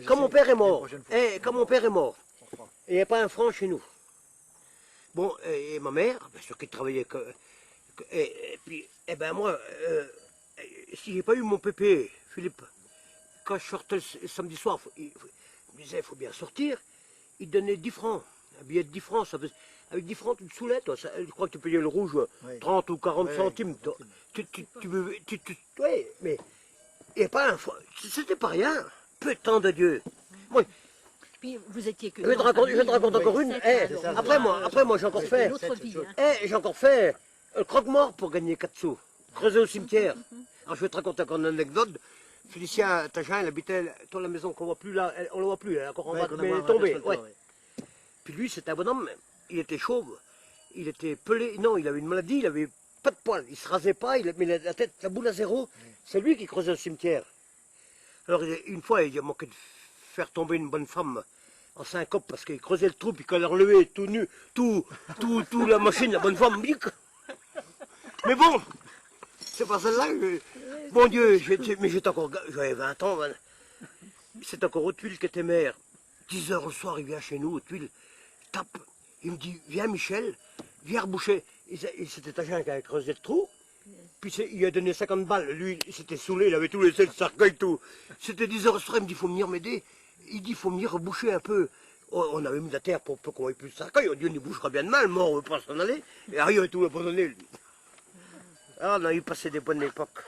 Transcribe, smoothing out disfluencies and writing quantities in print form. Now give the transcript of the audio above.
Quand mon père est mort, quand mon père est mort, il n'y a pas un franc chez nous. Bon, et ma mère, bien sûr qu'elle travaillait et puis, eh ben moi, si j'ai pas eu mon pépé, Philippe, quand je sortais le samedi soir, il me disait, il faut bien sortir, il donnait 10 francs, un billet de 10 francs, ça faisait, avec 10 francs, tu te saoulais, toi, je crois que tu payais le rouge 30 ou 40 centimes. Toi. Ouais, mais, et pas un franc, c'était pas rien, putain de Dieu. Moi, Puis vous étiez que je vais te raconter encore une. Après moi, j'ai encore fait. J'ai encore fait un croque-mort pour gagner 4 sous. Creuser au cimetière. Alors je vais te raconter encore une anecdote. Félicien Tagin, elle habitait dans la maison qu'on voit plus là. On la voit plus, elle est encore en bas, mais elle est tombée. Ouais. Puis lui, c'était un bonhomme. Il était chauve. Il était pelé. Non, il avait une maladie. Il avait pas de poils. Il se rasait pas. Il avait la tête, la boule à zéro. C'est lui qui creusait au cimetière. Alors une fois, il a manqué de faire tomber une bonne femme en syncope parce qu'il creusait le trou, puis quand elle a relevé tout nu, tout la machine, la bonne femme, bic. Mais bon, c'est pas celle-là. Mon Dieu, mais j'étais encore, j'avais 20 ans. C'est encore aux Tuiles qui était maire. 10 heures le soir, il vient chez nous, aux Tuiles, tape. Il me dit, viens Michel, viens reboucher. C'était Tagin qui avait creusé le trou. Puis il a donné 50 balles. Lui, il s'était saoulé, il avait tout laissé, le cercueil, tout. C'était 10 heures le soir, il me dit, il faut venir m'aider. Il dit, il faut venir reboucher un peu. Oh, on avait mis de la terre pour qu'on ait plus de cercueil. On dit, on y bouchera bien de mal, mort, on ne veut pas s'en aller. Et arrive et tout abandonné. Ah, on a eu passé des bonnes époques.